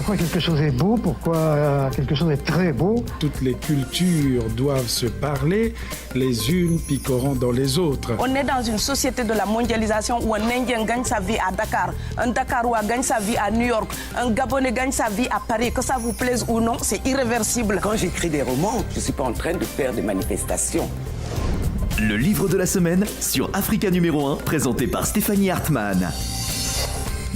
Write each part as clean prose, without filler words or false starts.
Pourquoi quelque chose est beau, pourquoi quelque chose est très beau. Toutes les cultures doivent se parler, les unes piqueront dans les autres. On est dans une société de la mondialisation où un Indien gagne sa vie à Dakar, un Dakarois gagne sa vie à New York, un Gabonais gagne sa vie à Paris. Que ça vous plaise ou non, c'est irréversible. Quand j'écris des romans, je ne suis pas en train de faire des manifestations. Le livre de la semaine sur Africa numéro 1, présenté par Stéphanie Hartmann.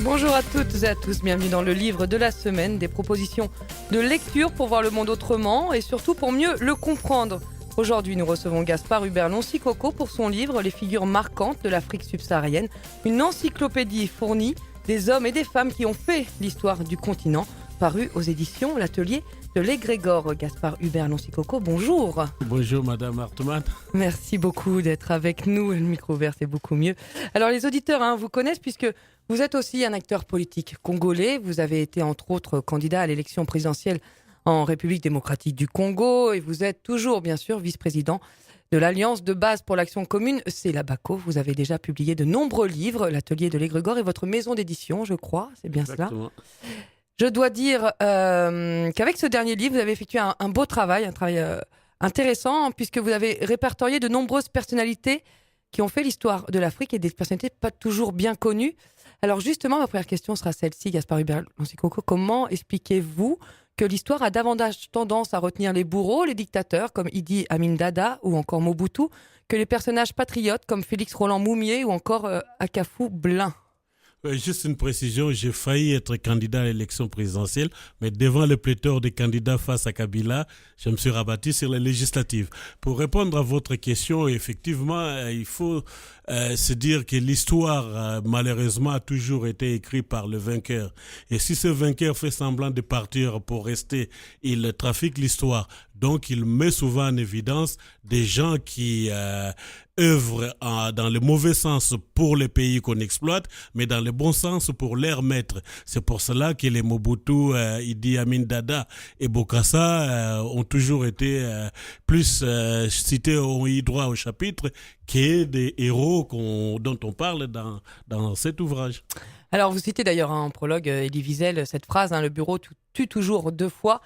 Bonjour à toutes et à tous, bienvenue dans le livre de la semaine, des propositions de lecture pour voir le monde autrement et surtout pour mieux le comprendre. Aujourd'hui, nous recevons Gaspard Hubert Loncy-Coco pour son livre « Les figures marquantes de l'Afrique subsaharienne », une encyclopédie fournie des hommes et des femmes qui ont fait l'histoire du continent, paru aux éditions L'Atelier de l'Égrégore. Gaspard Hubert Loncy-Coco, bonjour. Bonjour Madame Hartmann. Merci beaucoup d'être avec nous, le micro ouvert c'est beaucoup mieux. Alors les auditeurs vous connaissent puisque vous êtes aussi un acteur politique congolais, vous avez été entre autres candidat à l'élection présidentielle en République démocratique du Congo et vous êtes toujours bien sûr vice-président de l'Alliance de base pour l'action commune, c'est la BACO. Vous avez déjà publié de nombreux livres, L'Atelier de l'Égrégore est votre maison d'édition, je crois, c'est bien Exactement. Cela. Je dois dire qu'avec ce dernier livre, vous avez effectué un beau travail, un travail intéressant, puisque vous avez répertorié de nombreuses personnalités qui ont fait l'histoire de l'Afrique et des personnalités pas toujours bien connues. Alors justement, ma première question sera celle-ci, Gaspard Hubert Loncy-Coco. Comment expliquez-vous que l'histoire a davantage tendance à retenir les bourreaux, les dictateurs comme Idi Amin Dada ou encore Mobutu, que les personnages patriotes comme Félix Roland Moumié ou encore Akafou Blin? Juste une précision, j'ai failli être candidat à l'élection présidentielle, mais devant le pléthore des candidats face à Kabila, je me suis rabattu sur les législatives. Pour répondre à votre question, effectivement, il faut se dire que l'histoire, malheureusement, a toujours été écrite par le vainqueur. Et si ce vainqueur fait semblant de partir pour rester, il trafique l'histoire. Donc, il met souvent en évidence des gens qui œuvrent dans le mauvais sens pour les pays qu'on exploite, mais dans le bon sens pour leurs maîtres. C'est pour cela que les Mobutu, Idi Amin Dada et Bokassa ont toujours été plus cités, ont eu droit au chapitre, que des héros dont on parle dans cet ouvrage. Alors, vous citez d'ailleurs en prologue, Elie Wiesel, cette phrase, le bureau tue toujours deux fois,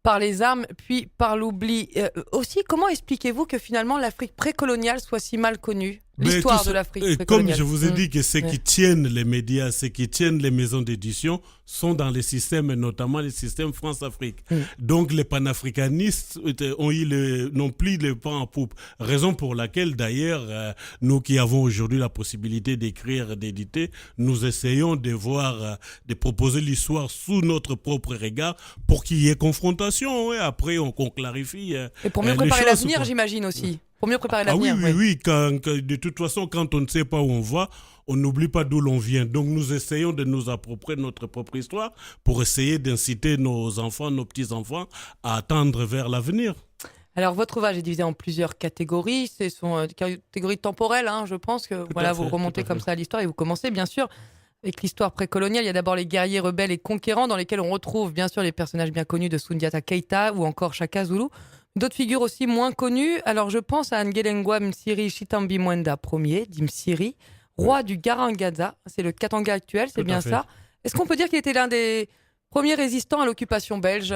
par les armes, puis par l'oubli. Aussi, comment expliquez-vous que finalement l'Afrique précoloniale soit si mal connue? L'histoire de l'Afrique précoloniale. Comme je vous ai dit que ceux qui tiennent les médias, ceux qui tiennent les maisons d'édition sont dans les systèmes, et notamment les systèmes France-Afrique. Donc les panafricanistes n'ont plus le vent en poupe. Raison pour laquelle d'ailleurs, nous qui avons aujourd'hui la possibilité d'écrire, d'éditer, nous essayons de proposer l'histoire sous notre propre regard pour qu'il y ait confrontation. Après, qu'on clarifie. Et pour mieux préparer l'avenir, j'imagine aussi. Pour mieux préparer l'avenir. Oui. De toute façon, quand on ne sait pas où on va, on n'oublie pas d'où l'on vient. Donc, nous essayons de nous approprier notre propre histoire pour essayer d'inciter nos enfants, nos petits-enfants à tendre vers l'avenir. Alors, votre ouvrage est divisé en plusieurs catégories. Ce sont des catégories temporelles, je pense que vous remontez comme ça à l'histoire et vous commencez, bien sûr, avec l'histoire précoloniale. Il y a d'abord les guerriers rebelles et conquérants dans lesquels on retrouve, bien sûr, les personnages bien connus de Soundiata Keita ou encore Shaka Zulu. D'autres figures aussi moins connues. Alors, je pense à Ngelengwa Msiri Chitambi Mwenda Ier, dit Msiri, roi du Garangaza. C'est le Katanga actuel, c'est bien ça. Est-ce qu'on peut dire qu'il était l'un des premiers résistants à l'occupation belge ?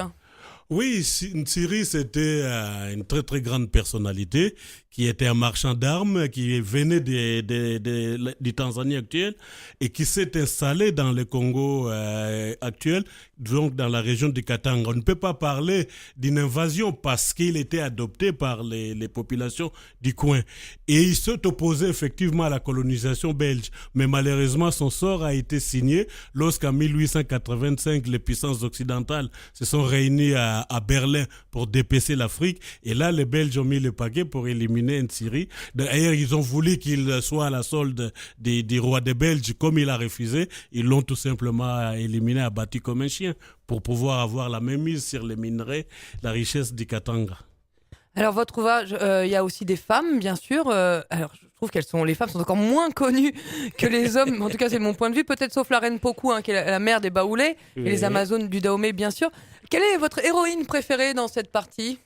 Oui, Msiri, c'était une très très grande personnalité qui était un marchand d'armes, qui venait du Tanzanie actuel et qui s'est installé dans le Congo actuel, donc dans la région du Katanga. On ne peut pas parler d'une invasion parce qu'il était adopté par les populations du coin. Et il s'est opposé effectivement à la colonisation belge. Mais malheureusement, son sort a été signé lorsqu'en 1885, les puissances occidentales se sont réunies à Berlin pour dépecer l'Afrique. Et là, les Belges ont mis le paquet pour éliminer Msiri. D'ailleurs, ils ont voulu qu'il soit à la solde des rois des Belges. Comme il a refusé, ils l'ont tout simplement éliminé, abattu comme un chien pour pouvoir avoir la même mise sur les minerais, la richesse du Katanga. Alors, votre ouvrage, il y a aussi des femmes, bien sûr. Alors, je trouve les femmes sont encore moins connues que les hommes. En tout cas, c'est mon point de vue. Peut-être sauf la reine Pokou, qui est la mère des Baoulés, et les Amazones du Dahomey, bien sûr. Quelle est votre héroïne préférée dans cette partie ?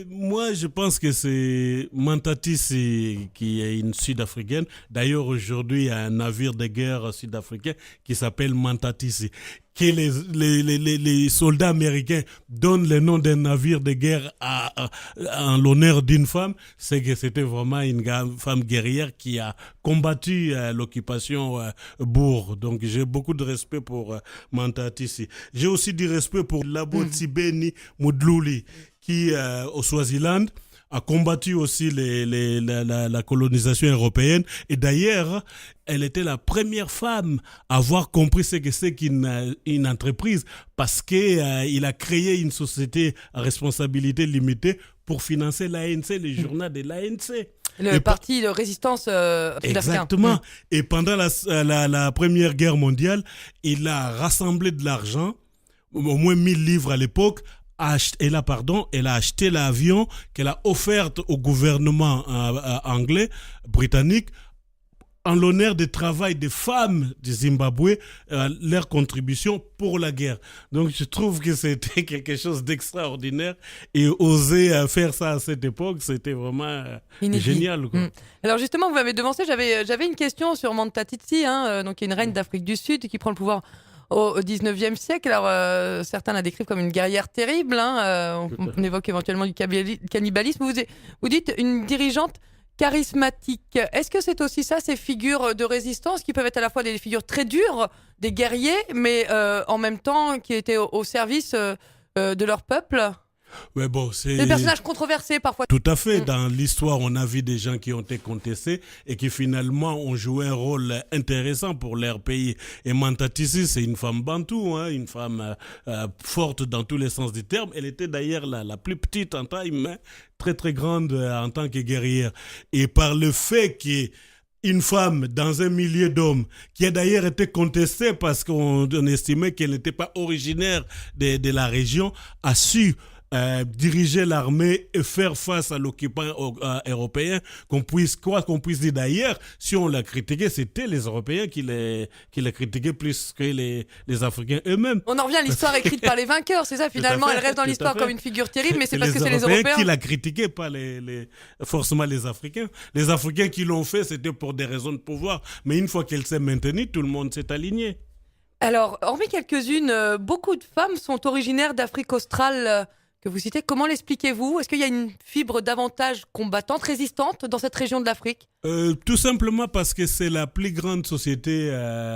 Moi, je pense que c'est Mantatis qui est une Sud-Africaine. D'ailleurs, aujourd'hui, il y a un navire de guerre sud-africain qui s'appelle Mantatis. Que les soldats américains donnent le nom d'un navire de guerre en l'honneur d'une femme, c'est que c'était vraiment une femme guerrière qui a combattu l'occupation Boer. Donc j'ai beaucoup de respect pour Mantatis. J'ai aussi du respect pour Labo Tsibeni Mudluli qui, au Swaziland, a combattu aussi la colonisation européenne. Et d'ailleurs, elle était la première femme à avoir compris ce que c'est qu'une entreprise parce qu'il a créé une société à responsabilité limitée pour financer l'ANC, les journaux de l'ANC. Le parti de résistance sud-africain. Exactement. Et pendant la Première Guerre mondiale, il a rassemblé de l'argent, au moins 1000 livres à l'époque. Elle a acheté l'avion qu'elle a offert au gouvernement anglais, britannique, en l'honneur du travail des femmes du Zimbabwe, leur contribution pour la guerre. Donc je trouve que c'était quelque chose d'extraordinaire et oser faire ça à cette époque, c'était vraiment génial, quoi. Alors justement, vous m'avez devancé, j'avais une question sur Mantatisi, donc qui est une reine d'Afrique du Sud qui prend le pouvoir au 19e siècle. Alors, certains la décrivent comme une guerrière terrible. On évoque éventuellement du cannibalisme. Vous dites une dirigeante charismatique. Est-ce que c'est aussi ça, ces figures de résistance qui peuvent être à la fois des figures très dures, des guerriers, mais en même temps qui étaient au service de leur peuple ? Ouais, bon, c'est des personnages controversés parfois. Tout à fait. Dans l'histoire, on a vu des gens qui ont été contestés et qui finalement ont joué un rôle intéressant pour leur pays. Et Mantatisi, c'est une femme bantou, une femme forte dans tous les sens du terme. Elle était d'ailleurs la plus petite en taille, mais très très grande en tant que guerrière. Et par le fait qu'une femme dans un milieu d'hommes, qui a d'ailleurs été contestée parce qu'on estimait qu'elle n'était pas originaire de la région, a su diriger l'armée et faire face à l'occupant européen, quoi qu'on puisse dire d'ailleurs, si on l'a critiqué, c'était les Européens qui l'a critiqué plus que les Africains eux-mêmes. On en revient à l'histoire écrite par les vainqueurs, c'est ça, finalement, elle reste dans l'histoire comme une figure terrible, mais c'est parce que c'est les Européens qui l'a critiqué, pas forcément les Africains. Les Africains qui l'ont fait, c'était pour des raisons de pouvoir, mais une fois qu'elle s'est maintenue, tout le monde s'est aligné. Alors, hormis quelques-unes, beaucoup de femmes sont originaires d'Afrique australe, que vous citez. Comment l'expliquez-vous ? Est-ce qu'il y a une fibre davantage combattante, résistante dans cette région de l'Afrique ? Tout simplement parce que c'est la plus grande société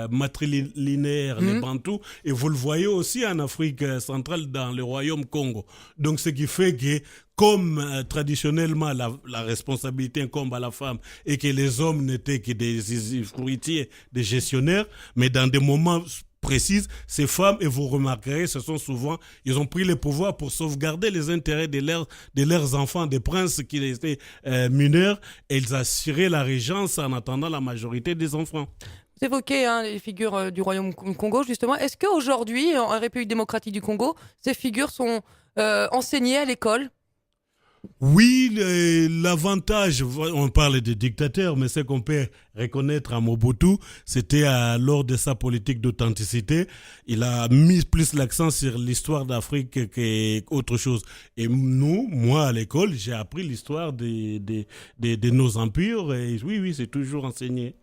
matrilinéaire, les Bantous, et vous le voyez aussi en Afrique centrale dans le royaume Congo. Donc ce qui fait que comme traditionnellement la responsabilité incombe à la femme et que les hommes n'étaient que des fruitiers, des gestionnaires, mais dans des moments précise, ces femmes, et vous remarquerez, ce sont souvent, ils ont pris le pouvoir pour sauvegarder les intérêts de leurs enfants, des princes qui étaient mineurs, et ils assuraient la régence en attendant la majorité des enfants. Vous évoquez les figures du royaume Congo, justement. Est-ce qu'aujourd'hui, en République démocratique du Congo, ces figures sont enseignées à l'école ? Oui, l'avantage, on parle de dictateur, mais ce qu'on peut reconnaître à Mobutu, c'était lors de sa politique d'authenticité. Il a mis plus l'accent sur l'histoire d'Afrique qu'autre chose. Et moi à l'école, j'ai appris l'histoire de nos empires, et oui, c'est toujours enseigné.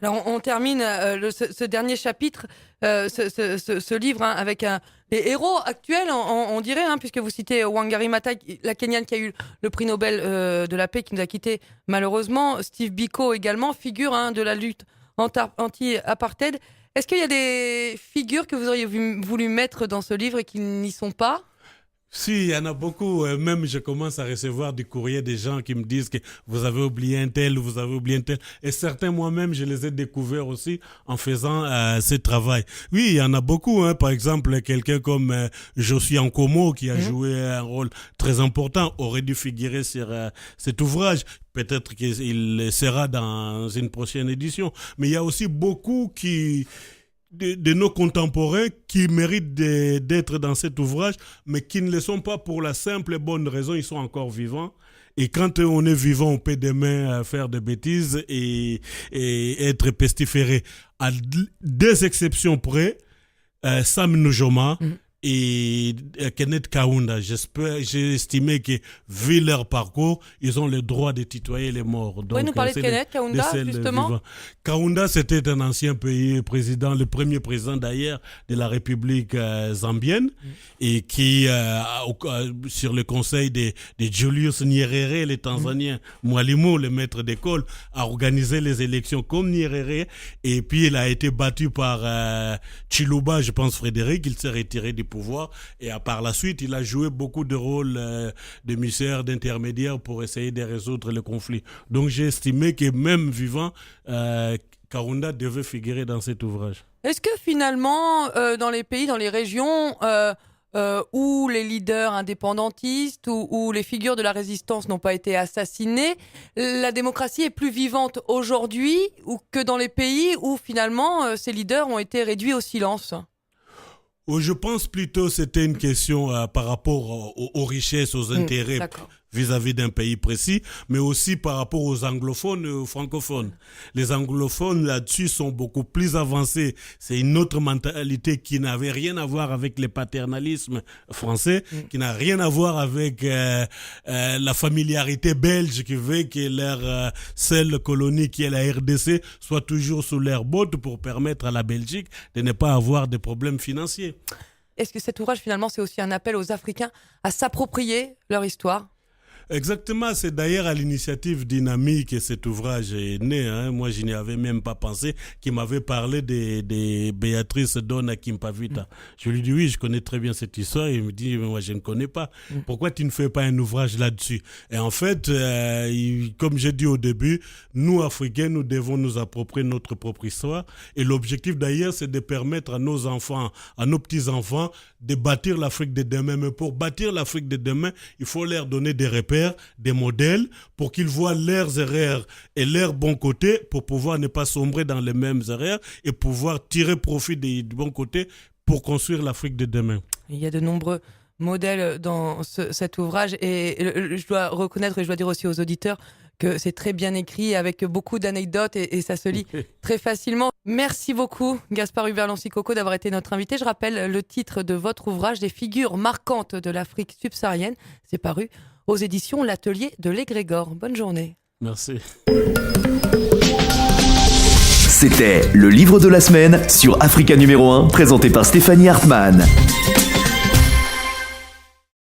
Alors on termine ce dernier chapitre, ce livre avec les héros actuels, on dirait, puisque vous citez Wangari Maathai, la Kenyane qui a eu le prix Nobel de la paix, qui nous a quittés malheureusement. Steve Biko également, figure de la lutte anti-apartheid. Est-ce qu'il y a des figures que vous auriez voulu mettre dans ce livre et qui n'y sont pas ? Si, il y en a beaucoup. Même je commence à recevoir du courrier des gens qui me disent que vous avez oublié un tel, vous avez oublié un tel. Et certains, moi-même, je les ai découverts aussi en faisant ce travail. Oui, il y en a beaucoup. Par exemple, quelqu'un comme Josué Nkomo, qui a joué un rôle très important, aurait dû figurer sur cet ouvrage. Peut-être qu'il sera dans une prochaine édition. Mais il y a aussi beaucoup de nos contemporains qui méritent d'être dans cet ouvrage, mais qui ne le sont pas pour la simple et bonne raison, ils sont encore vivants. Et quand on est vivant, on peut demain faire des bêtises et être pestiféré. À deux exceptions près, Sam Nujoma et Kenneth Kaunda. J'ai estimé que, vu leur parcours, ils ont le droit de tutoyer les morts. Vous pouvez nous parler de Kenneth Kaunda, justement? Kaunda, c'était un ancien président, le premier président d'ailleurs de la République zambienne, et qui, sur le conseil de Julius Nyerere, les Tanzaniens, Mwalimu, le maître d'école, a organisé les élections comme Nyerere, et puis il a été battu par Chiluba, je pense Frédéric, il s'est retiré du pouvoir, et par la suite, il a joué beaucoup de rôles d'émissaire, d'intermédiaire pour essayer de résoudre le conflit. Donc j'ai estimé que même vivant, Kaunda devait figurer dans cet ouvrage. Est-ce que finalement, dans les pays, dans les régions où les leaders indépendantistes ou les figures de la résistance n'ont pas été assassinés, la démocratie est plus vivante aujourd'hui que dans les pays où finalement ces leaders ont été réduits au silence? Je pense plutôt que c'était une question par rapport aux richesses, aux intérêts vis-à-vis d'un pays précis, mais aussi par rapport aux anglophones et aux francophones. Les anglophones là-dessus sont beaucoup plus avancés. C'est une autre mentalité qui n'avait rien à voir avec le paternalisme français, qui n'a rien à voir avec la familiarité belge qui veut que leur seule colonie qui est la RDC soit toujours sous leur botte pour permettre à la Belgique de ne pas avoir de problèmes financiers. Est-ce que cet ouvrage finalement c'est aussi un appel aux Africains à s'approprier leur histoire? Exactement, c'est d'ailleurs à l'initiative d'Inami que cet ouvrage est né. Moi, je n'y avais même pas pensé, qui m'avait parlé de Béatrice Donna Kimpavita. Je lui dis oui, je connais très bien cette histoire. Il me dit, moi, je ne connais pas. Pourquoi tu ne fais pas un ouvrage là-dessus? Et en fait, comme j'ai dit au début, nous, Africains, nous devons nous approprier notre propre histoire. Et l'objectif d'ailleurs, c'est de permettre à nos enfants, à nos petits-enfants, de bâtir l'Afrique de demain. Mais pour bâtir l'Afrique de demain, il faut leur donner des repères, des modèles pour qu'ils voient leurs erreurs et leurs bons côtés pour pouvoir ne pas sombrer dans les mêmes erreurs et pouvoir tirer profit des bons côtés pour construire l'Afrique de demain. Il y a de nombreux modèles dans cet ouvrage et je dois reconnaître et je dois dire aussi aux auditeurs que c'est très bien écrit avec beaucoup d'anecdotes et ça se lit très facilement. Merci beaucoup Gaspard Hubert-Lancy-Coco d'avoir été notre invité. Je rappelle le titre de votre ouvrage, Des figures marquantes de l'Afrique subsaharienne. C'est paru aux éditions L'Atelier de l'Égrégore. Bonne journée. Merci. C'était le livre de la semaine sur Africa numéro 1, présenté par Stéphanie Hartmann.